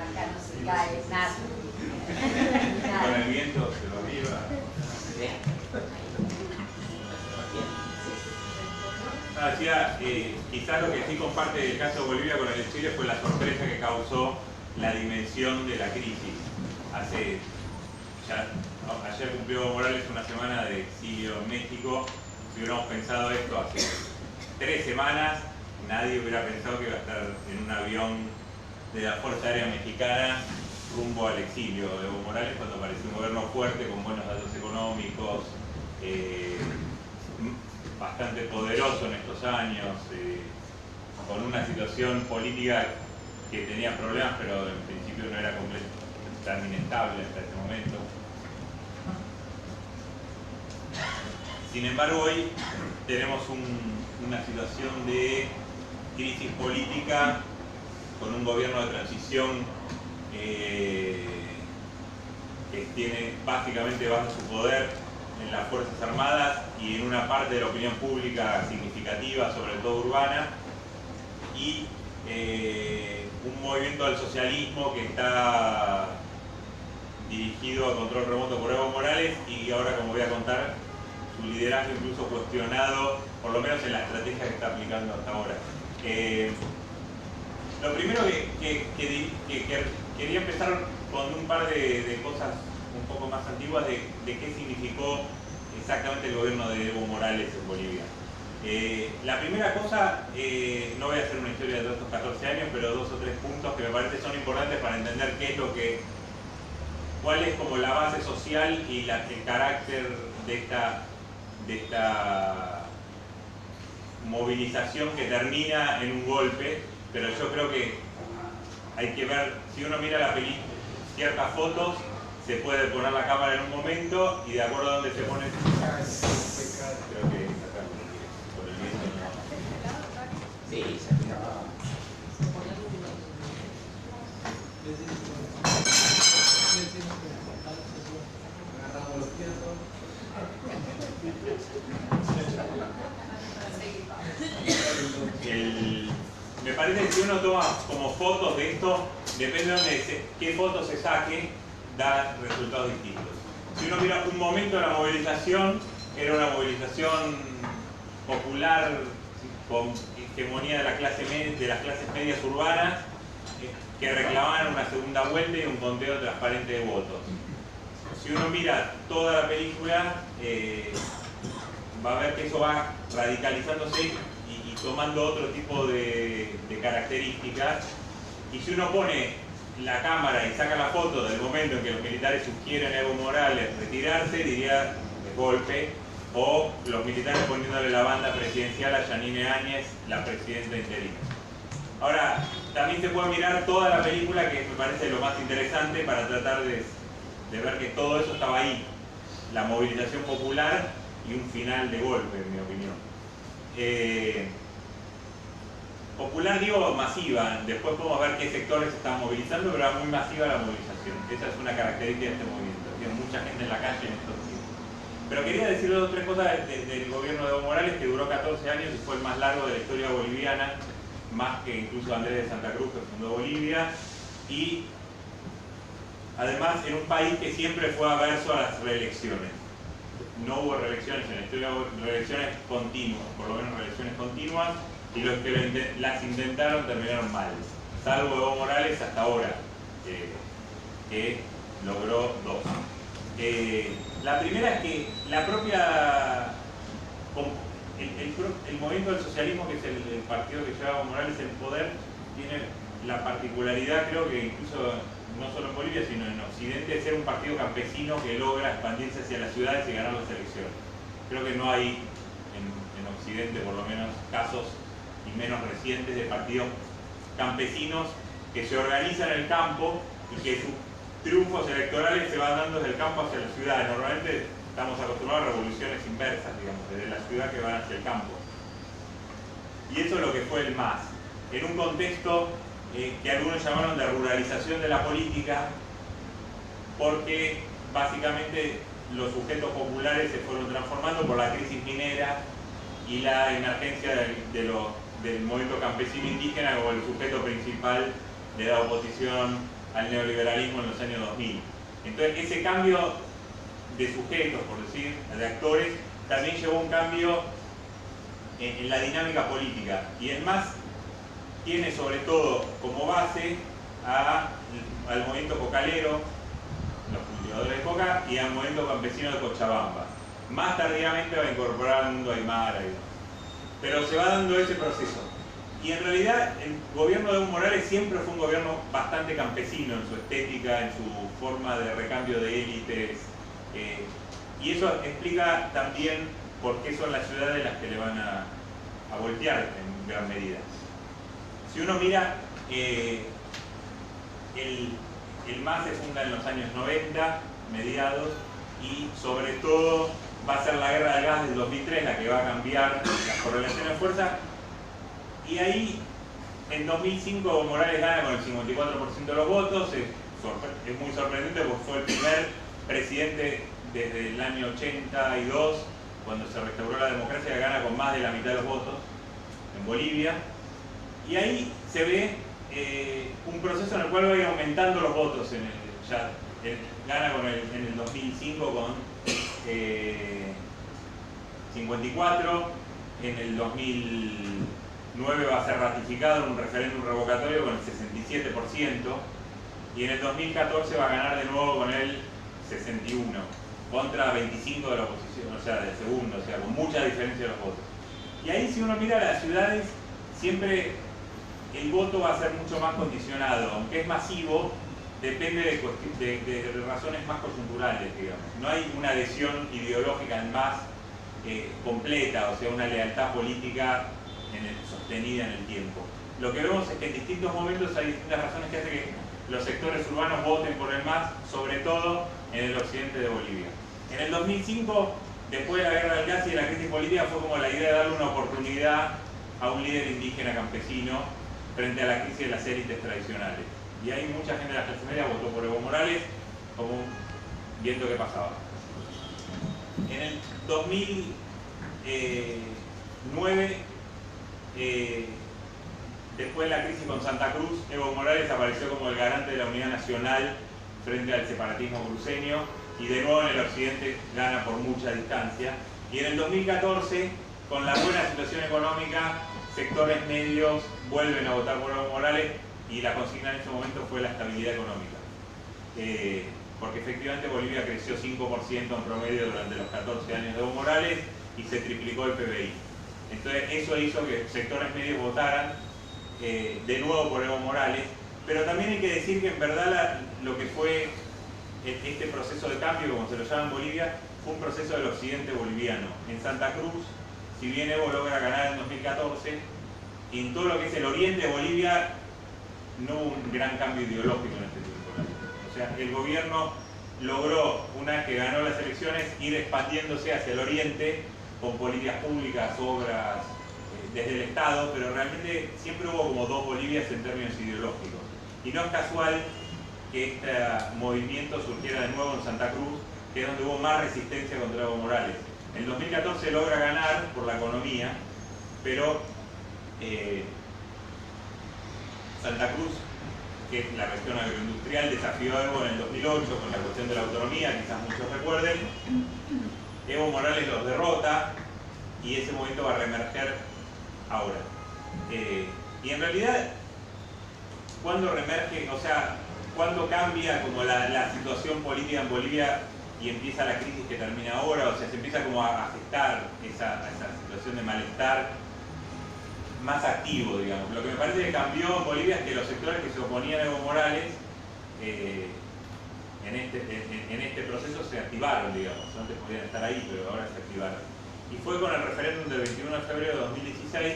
Acá no se cae nada. Con el viento se lo arriba. Decía, quizás lo que sí comparte el caso de Bolivia con el de Chile fue la sorpresa que causó la dimensión de la crisis. Ayer cumplió Evo Morales una semana de exilio en México. Si hubiéramos pensado esto hace 3 semanas, nadie hubiera pensado que iba a estar en un avión de la Fuerza Aérea Mexicana rumbo al exilio de Evo Morales, cuando parecía un gobierno fuerte, con buenos datos económicos, bastante poderoso en estos años, con una situación política que tenía problemas, pero en principio no era tan inestable hasta ese momento. Sin embargo, hoy tenemos una situación de crisis política con un gobierno de transición que tiene básicamente bajo su poder en las Fuerzas Armadas y en una parte de la opinión pública significativa, sobre todo urbana, y un movimiento al socialismo que está dirigido a control remoto por Evo Morales y ahora, como voy a contar, su liderazgo incluso cuestionado, por lo menos en la estrategia que está aplicando hasta ahora. Lo primero que quería empezar con un par de cosas un poco más antiguas de qué significó exactamente el gobierno de Evo Morales en Bolivia. La primera cosa, no voy a hacer una historia de estos 14 años, pero 2 o 3 puntos que me parece son importantes para entender qué es cuál es como la base social y el carácter de esta movilización que termina en un golpe, pero yo creo que hay que ver, si uno mira la película, ciertas fotos, se puede poner la cámara en un momento y de acuerdo a dónde se pone, creo que acá, por el viento no. Sí, se Me parece que si uno toma como fotos de esto, depende de qué fotos se saque, da resultados distintos. Si uno mira un momento de la movilización, era una movilización popular con hegemonía de las clases medias urbanas que reclamaban una segunda vuelta y un conteo transparente de votos. Si uno mira toda la película, va a ver que eso va radicalizándose y tomando otro tipo de características Y si uno pone la cámara y saca la foto del momento en que los militares sugieren a Evo Morales retirarse, diría de golpe, o los militares poniéndole la banda presidencial a Yanine Áñez, la presidenta interina. Ahora, también se puede mirar toda la película, que me parece lo más interesante para tratar de ver que todo eso estaba ahí. La movilización popular y un final de golpe, en mi opinión. Popular, digo, masiva. Después podemos ver qué sectores se están movilizando, pero era muy masiva la movilización. Esa es una característica de este movimiento. Tiene mucha gente en la calle en estos tiempos. Pero quería decirle dos o tres cosas del gobierno de Evo Morales, que duró 14 años y fue el más largo de la historia boliviana, más que incluso Andrés de Santa Cruz, que fundó Bolivia, y además en un país que siempre fue averso a las reelecciones. No hubo reelecciones en la historia, reelecciones continuas, por lo menos reelecciones continuas, y los que las intentaron terminaron mal, salvo Evo Morales hasta ahora, que logró 2. La primera es que la propia... El movimiento del socialismo, que es el partido que lleva a Evo Morales en poder, tiene la particularidad, creo que incluso no solo en Bolivia, sino en Occidente, de ser un partido campesino que logra expandirse hacia las ciudades y ganar las elecciones. Creo que no hay en Occidente, por lo menos, casos y menos recientes de partidos campesinos que se organizan en el campo y que sus triunfos electorales se van dando desde el campo hacia las ciudades. Normalmente estamos acostumbrados a revoluciones inversas, digamos, desde la ciudad que van hacia el campo. Y eso es lo que fue el MAS. En un contexto que algunos llamaron de ruralización de la política, porque básicamente los sujetos populares se fueron transformando por la crisis minera y la emergencia del movimiento campesino indígena como el sujeto principal de la oposición al neoliberalismo en los años 2000. Entonces ese cambio de sujetos, por decir, de actores, también llevó a un cambio en la dinámica política. Y el MAS tiene sobre todo como base al movimiento cocalero, los cultivadores de coca, y al movimiento campesino de Cochabamba. Más tardíamente va incorporando a Aymara, pero se va dando ese proceso. Y en realidad el gobierno de Evo Morales siempre fue un gobierno bastante campesino en su estética, en su forma de recambio de élites, y eso explica también por qué son las ciudades las que le van a voltear en gran medida. Si uno mira, el MAS se funda en los años 90, mediados, y sobre todo va a ser la guerra del gas del 2003 la que va a cambiar las correlaciones de fuerza. Y ahí, en 2005, Evo Morales gana con el 54% de los votos. Es muy sorprendente porque fue el primer presidente desde el año 82, cuando se restauró la democracia, que gana con más de la mitad de los votos en Bolivia. Y ahí se ve un proceso en el cual va a ir aumentando los votos. Gana en el 2005 con 54, en el 2009 va a ser ratificado en un referéndum revocatorio con el 67%, y en el 2014 va a ganar de nuevo con el 61, contra 25 de la oposición, o sea, del segundo, o sea, con mucha diferencia de los votos. Y ahí, si uno mira las ciudades, siempre el voto va a ser mucho más condicionado, aunque es masivo, depende de razones más coyunturales, digamos. No hay una adhesión ideológica en más completa, o sea, una lealtad política sostenida en el tiempo. Lo que vemos es que en distintos momentos hay distintas razones que hacen que los sectores urbanos voten por el MAS, sobre todo en el occidente de Bolivia. En el 2005, después de la guerra del gas y de la crisis política, fue como la idea de darle una oportunidad a un líder indígena campesino frente a la crisis de las élites tradicionales. Y ahí mucha gente de la clase media votó por Evo Morales, como viendo qué pasaba. En el 2009, después de la crisis con Santa Cruz, Evo Morales apareció como el garante de la unidad nacional frente al separatismo cruceño, y de nuevo en el occidente gana por mucha distancia. Y en el 2014, con la buena situación económica, sectores medios vuelven a votar por Evo Morales, y la consigna en ese momento fue la estabilidad económica. Porque efectivamente Bolivia creció 5% en promedio durante los 14 años de Evo Morales y se triplicó el PBI. Entonces eso hizo que sectores medios votaran de nuevo por Evo Morales, Pero también hay que decir que en verdad lo que fue este proceso de cambio, como se lo llama en Bolivia, fue un proceso del occidente boliviano. En Santa Cruz, si bien Evo logra ganar en 2014, en todo lo que es el oriente de Bolivia no hubo un gran cambio ideológico en este tiempo. O sea, el gobierno logró, una vez que ganó las elecciones, ir expandiéndose hacia el oriente con políticas públicas, obras, desde el Estado, pero realmente siempre hubo como dos Bolivias en términos ideológicos. Y no es casual que este movimiento surgiera de nuevo en Santa Cruz, que es donde hubo más resistencia contra Evo Morales. En 2014 logra ganar por la economía, pero Santa Cruz, que es la región agroindustrial, desafió a Evo en el 2008 con la cuestión de la autonomía, quizás muchos recuerden. Evo Morales los derrota y ese movimiento va a reemerger ahora. Y en realidad, ¿cuándo reemerge? O sea, ¿cuándo cambia como la situación política en Bolivia y empieza la crisis que termina ahora? O sea, se empieza como a afectar esa situación de malestar más activo, digamos. Lo que me parece que cambió en Bolivia es que los sectores que se oponían a Evo Morales en este proceso se activaron, digamos. Antes podían estar ahí, pero ahora se activaron. Y fue con el referéndum del 21 de febrero de 2016,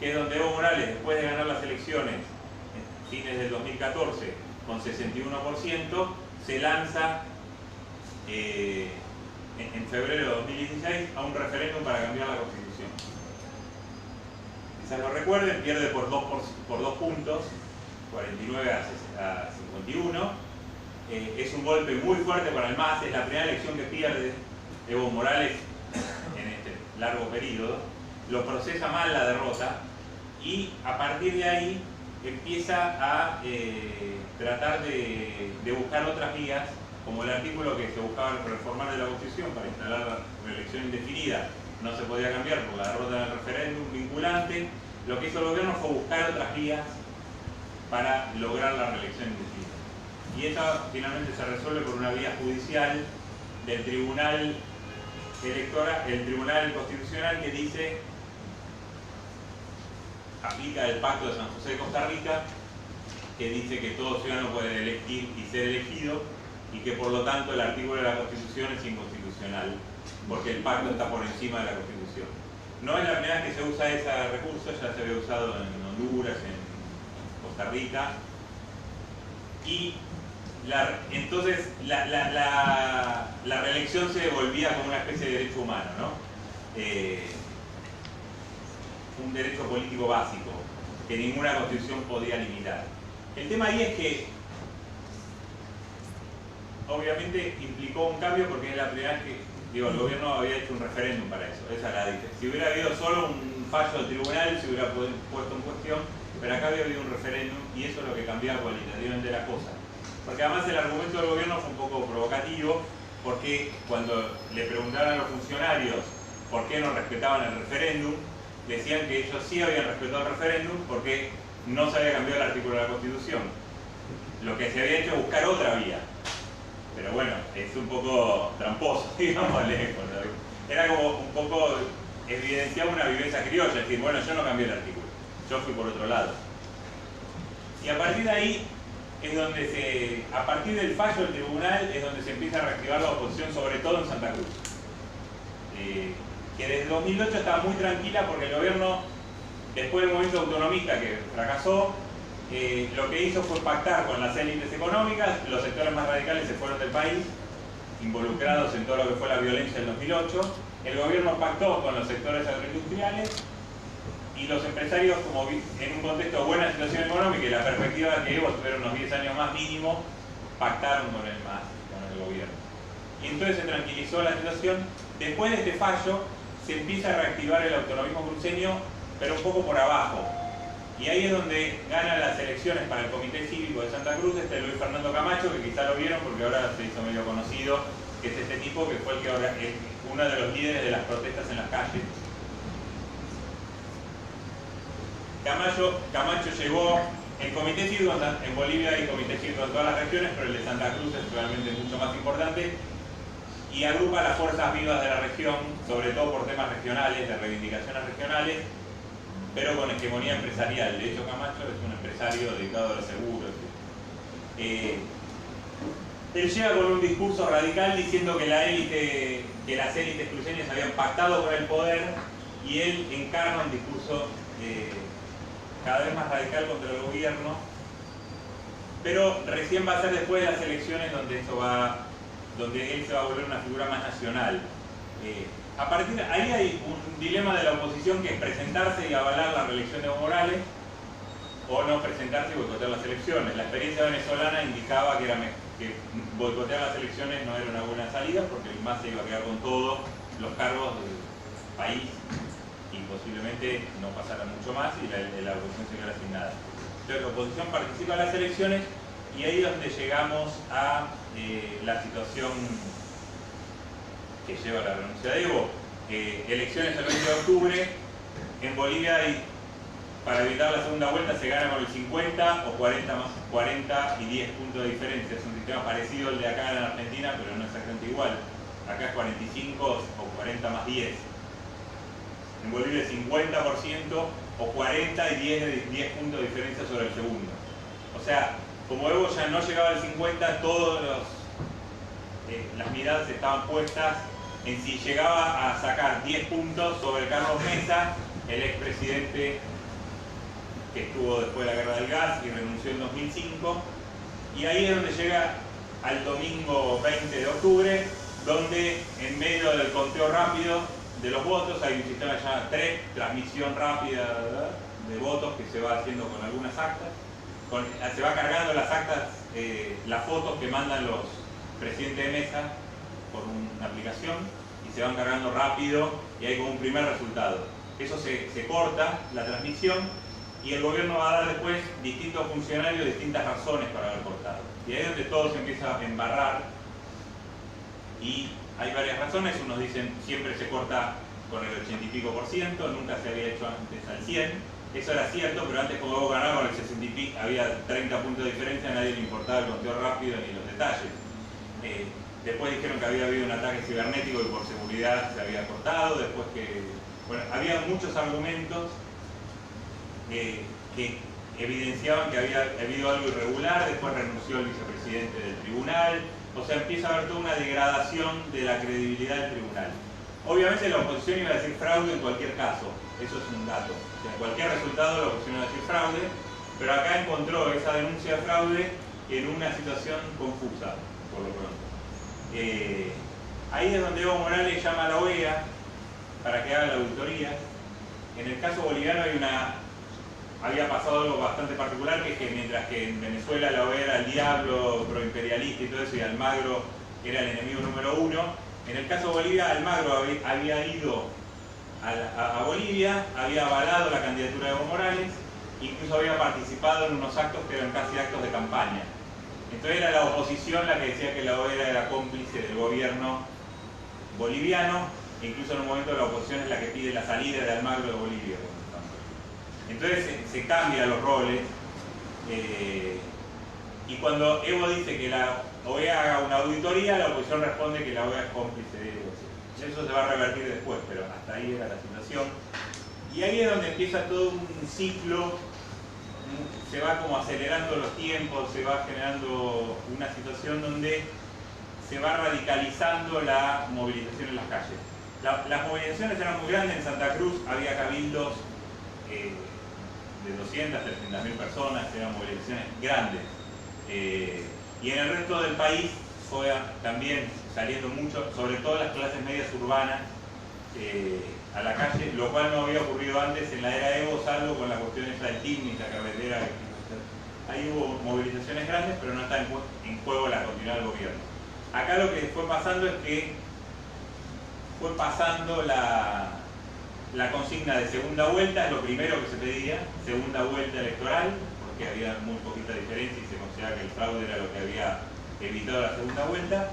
que es donde Evo Morales, después de ganar las elecciones en fines del 2014 con 61%, se lanza en febrero de 2016 a un referéndum para cambiar la Constitución. Quizás lo recuerden, pierde por dos puntos, 49 a 51. Es un golpe muy fuerte para el MAS, es la primera elección que pierde Evo Morales en este largo periodo. Lo procesa mal la derrota y a partir de ahí empieza a tratar de buscar otras vías, como el artículo que se buscaba reformar de la Constitución para instalar la reelección indefinida. No se podía cambiar por la derrota del referéndum vinculante. Lo que hizo el gobierno fue buscar otras vías para lograr la reelección indefinida. Y esta finalmente se resuelve por una vía judicial del Tribunal Electoral, el Tribunal Constitucional, que dice, aplica el Pacto de San José de Costa Rica, que dice que todo ciudadano puede elegir y ser elegido, y que por lo tanto el artículo de la Constitución es inconstitucional, porque el pacto está por encima de la Constitución. No es la primera vez que se usa ese recurso, ya se había usado en Honduras, en Costa Rica, y entonces la reelección se volvía como una especie de derecho humano, ¿no? Un derecho político básico que ninguna constitución podía limitar. El tema ahí es que obviamente implicó un cambio porque es la primera vez que el gobierno había hecho un referéndum para eso, esa era la diferencia. Si hubiera habido solo un fallo del tribunal se hubiera puesto en cuestión, pero acá había habido un referéndum y eso es lo que cambiaba cualitativamente la cosa. Porque además el argumento del gobierno fue un poco provocativo, porque cuando le preguntaron a los funcionarios por qué no respetaban el referéndum, decían que ellos sí habían respetado el referéndum porque no se había cambiado el artículo de la Constitución. Lo que se había hecho es buscar otra vía. Pero bueno, es un poco tramposo, digámosle. Era como un poco, evidenciaba una vivencia criolla, es decir, bueno, yo no cambié el artículo, yo fui por otro lado. Y a partir de ahí es donde a partir del fallo del tribunal es donde se empieza a reactivar la oposición, sobre todo en Santa Cruz. Que desde 2008 estaba muy tranquila porque el gobierno, después del movimiento autonomista que fracasó, lo que hizo fue pactar con las élites económicas, los sectores más radicales se fueron del país, involucrados en todo lo que fue la violencia del 2008, el gobierno pactó con los sectores agroindustriales y los empresarios, como en un contexto de buena situación económica y la perspectiva de que Evo tuviera unos 10 años más mínimo, pactaron con el MAS, con el gobierno. Y entonces se tranquilizó la situación. Después de este fallo, se empieza a reactivar el autonomismo cruceño, pero un poco por abajo. Y ahí es donde gana las elecciones para el Comité Cívico de Santa Cruz Luis Fernando Camacho, que quizá lo vieron porque ahora se hizo medio conocido, que es este tipo que fue el que ahora es uno de los líderes de las protestas en las calles. Camacho llegó, el Comité Cívico en Bolivia hay Comité Cívico en todas las regiones, pero el de Santa Cruz es realmente mucho más importante y agrupa las fuerzas vivas de la región, sobre todo por temas regionales, de reivindicaciones regionales, pero con hegemonía empresarial. De hecho, Camacho es un empresario dedicado a los seguros, Él llega con un discurso radical diciendo que las élites cruceñas habían pactado por el poder, y él encarna un discurso cada vez más radical contra el gobierno, pero recién va a ser después de las elecciones donde él se va a volver una figura más nacional. A partir de ahí hay un dilema de la oposición, que es presentarse y avalar la reelección de Evo Morales, o no presentarse y boicotear las elecciones. La experiencia venezolana indicaba que boicotear las elecciones no era una buena salida, porque el MAS se iba a quedar con todos los cargos del país y posiblemente no pasara mucho más y la oposición se quedara sin nada. Entonces la oposición participa en las elecciones, y ahí es donde llegamos a la situación que lleva a la renuncia de Evo. Elecciones el 20 de octubre, en Bolivia para evitar la segunda vuelta se gana con el 50 o 40 y 10 puntos de diferencia. Es un sistema parecido al de acá en Argentina, pero no exactamente igual. Acá es 45 o 40 más 10. En Bolivia es 50% o 40 y 10 puntos de diferencia sobre el segundo. O sea, como Evo ya no llegaba al 50, las miradas estaban puestas en si llegaba a sacar 10 puntos sobre Carlos Mesa, el expresidente que estuvo después de la guerra del gas y renunció en 2005. Y ahí es donde llega al domingo 20 de octubre, donde en medio del conteo rápido de los votos hay un sistema que se llama TREP, transmisión rápida, ¿verdad?, de votos, que se va haciendo con algunas actas. Se va cargando las actas, las fotos que mandan los presidentes de mesa por una aplicación, y se van cargando rápido, y hay como un primer resultado. Eso se corta, la transmisión, y el gobierno va a dar después distintos funcionarios distintas razones para haber cortado. Y ahí es donde todo se empieza a embarrar, y hay varias razones. Unos dicen siempre se corta con el 80 y pico %, nunca se había hecho antes al 100%. Eso era cierto, pero antes, como Evo ganaba con el 60 y pico, había 30 puntos de diferencia, a nadie le importaba el conteo rápido ni los detalles. Después dijeron que había habido un ataque cibernético y por seguridad se había cortado. Después bueno, había muchos argumentos que evidenciaban que había habido algo irregular. Después renunció el vicepresidente del tribunal. O sea, empieza a haber toda una degradación de la credibilidad del tribunal. Obviamente la oposición iba a decir fraude en cualquier caso, eso es un dato. O sea, en cualquier resultado la oposición iba a decir fraude, pero acá encontró esa denuncia de fraude en una situación confusa, por lo pronto. Ahí es donde Evo Morales llama a la OEA para que haga la auditoría. En el caso boliviano había pasado algo bastante particular, que es que mientras que en Venezuela la OEA era el diablo proimperialista y todo eso, y Almagro era el enemigo número 1, en el caso de Bolivia, Almagro había ido a Bolivia, había avalado la candidatura de Evo Morales, incluso había participado en unos actos que eran casi actos de campaña. Entonces era la oposición la que decía que la OEA era cómplice del gobierno boliviano, e incluso en un momento la oposición es la que pide la salida de Almagro de Bolivia. Entonces se cambian los roles, y cuando Evo dice que la OEA haga una auditoría, la oposición responde que la OEA es cómplice de Evo. Eso se va a revertir después, pero hasta ahí era la situación. Y ahí es donde empieza todo un ciclo, se va como acelerando los tiempos, se va generando una situación donde se va radicalizando la movilización en las calles. Las movilizaciones eran muy grandes. En Santa Cruz había cabildos de 200, 300.000 personas, eran movilizaciones grandes. Y en el resto del país fue también saliendo mucho, sobre todo las clases medias urbanas, a la calle, lo cual no había ocurrido antes en la era Evo, salvo con la cuestión esa del TICNIC, la carretera. Ahí hubo movilizaciones grandes, pero no está en juego la continuidad del gobierno. Acá lo que fue pasando es que fue pasando la consigna de segunda vuelta, es lo primero que se pedía, segunda vuelta electoral, porque había muy poquita diferencia y se consideraba que el fraude era lo que había evitado la segunda vuelta.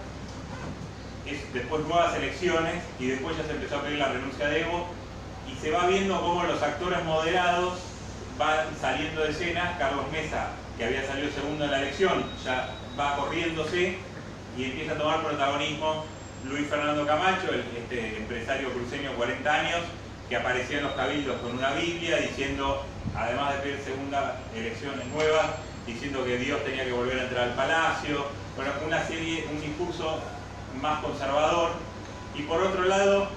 Después nuevas elecciones, y después ya se empezó a pedir la renuncia de Evo, y se va viendo cómo los actores moderados van saliendo de escena. Carlos Mesa, que había salido segundo en la elección, ya va corriéndose y empieza a tomar protagonismo Luis Fernando Camacho, este empresario cruceño de 40 años, que aparecía en los cabildos con una Biblia diciendo, además de pedir segunda elecciones nuevas, diciendo que Dios tenía que volver a entrar al palacio, bueno, un discurso más conservador, y por otro lado,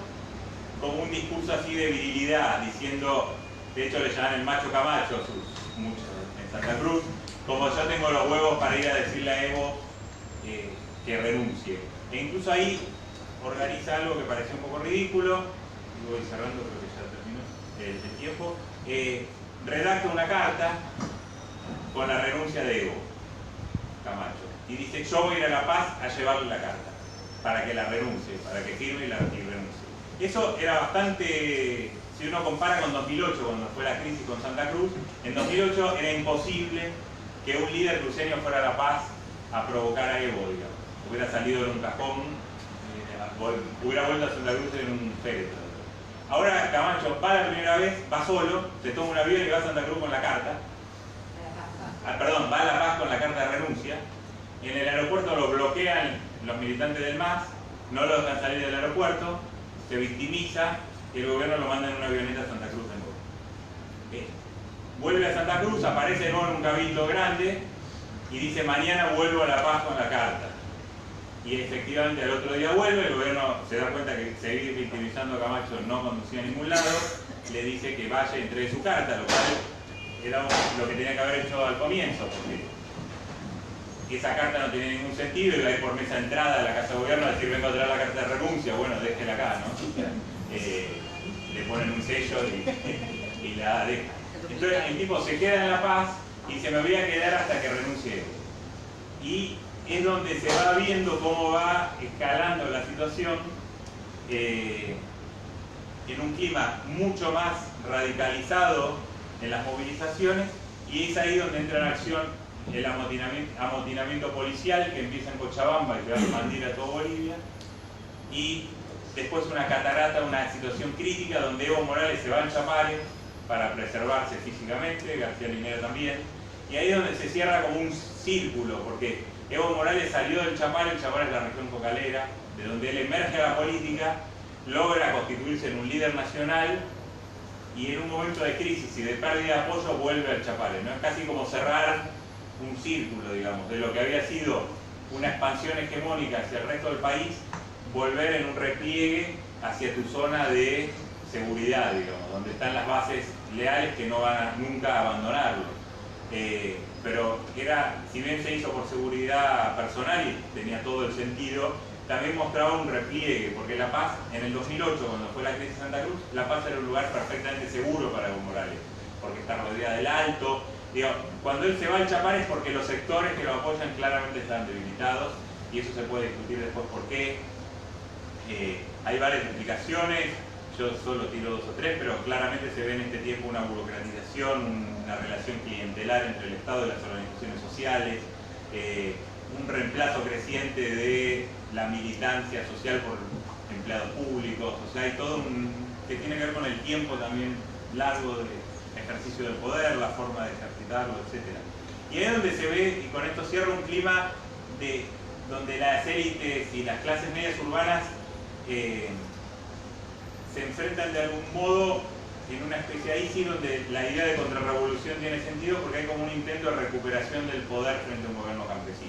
como un discurso así de virilidad, diciendo, de hecho le llaman el macho Camacho, muchos en Santa Cruz, como yo tengo los huevos para ir a decirle a Evo que renuncie. E incluso ahí organiza algo que pareció un poco ridículo, y voy cerrando, creo que ya terminó el tiempo, redacta una carta con la renuncia de Evo Camacho, y dice, yo voy a ir a La Paz a llevarle la carta, para que la renuncie, para que firme y renuncie. Eso era bastante, si uno compara con 2008, cuando fue la crisis con Santa Cruz, en 2008 era imposible que un líder cruceño fuera a La Paz a provocar a Evo, digamos. Hubiera salido en un cajón, hubiera vuelto a Santa Cruz en un féretro. Ahora Camacho va la primera vez, va solo, se toma un avión y va a Santa Cruz con la carta. Va a La Paz con la carta de renuncia. En el aeropuerto lo bloquean los militantes del MAS, no lo dejan salir del aeropuerto, se victimiza y el gobierno lo manda en una avioneta a Santa Cruz de nuevo. Vuelve a Santa Cruz, aparece de nuevo en un cabildo grande y dice, mañana vuelvo a La Paz con la carta. Y efectivamente al otro día vuelve, el gobierno se da cuenta que seguir victimizando a Camacho no conducía a ningún lado, le dice que vaya y entregue su carta, lo cual era lo que tenía que haber hecho al comienzo, porque esa carta no tenía ningún sentido, iba a ir por mesa de entrada a la Casa de Gobierno a decir, vengo a traer la carta de renuncia, bueno, déjela acá, ¿no? Le ponen un sello y la deja. Entonces el tipo se queda en La Paz y se me voy a quedar hasta que renuncie. Y es donde se va viendo cómo va escalando la situación en un clima mucho más radicalizado en las movilizaciones, y es ahí donde entra en acción el amotinamiento policial que empieza en Cochabamba y que va a expandir a toda Bolivia, y después una catarata, una situación crítica donde Evo Morales se va al Chapare para preservarse físicamente, García Linera también, y ahí es donde se cierra como un círculo, porque Evo Morales salió del Chapare, el Chapare es la región cocalera, de donde él emerge a la política, logra constituirse en un líder nacional, y en un momento de crisis y de pérdida de apoyo vuelve al Chapare, ¿no? Es casi como cerrar un círculo, digamos, de lo que había sido una expansión hegemónica hacia el resto del país, volver en un repliegue hacia tu zona de seguridad, digamos, donde están las bases leales que no van a nunca abandonarlo. Pero era, si bien se hizo por seguridad personal y tenía todo el sentido, también mostraba un repliegue, porque La Paz, en el 2008, cuando fue la crisis de Santa Cruz, La Paz era un lugar perfectamente seguro para Evo Morales, porque está rodeada del Alto. Digo, cuando él se va al Chapare es porque los sectores que lo apoyan claramente están debilitados, y eso se puede discutir después por qué. Hay varias explicaciones, yo solo tiro 2 o 3, pero claramente se ve en este tiempo una burocratización, una relación clientelar entre el Estado y las organizaciones sociales, un reemplazo creciente de la militancia social por empleados públicos, o sea, hay todo que tiene que ver con el tiempo también largo de ejercicio del poder, la forma de ejercitarlo, etc. Y ahí es donde se ve, y con esto cierra, un clima donde las élites y las clases medias urbanas se enfrentan de algún modo en una especie, ahí sí donde la idea de contrarrevolución tiene sentido, porque hay como un intento de recuperación del poder frente a un gobierno campesino.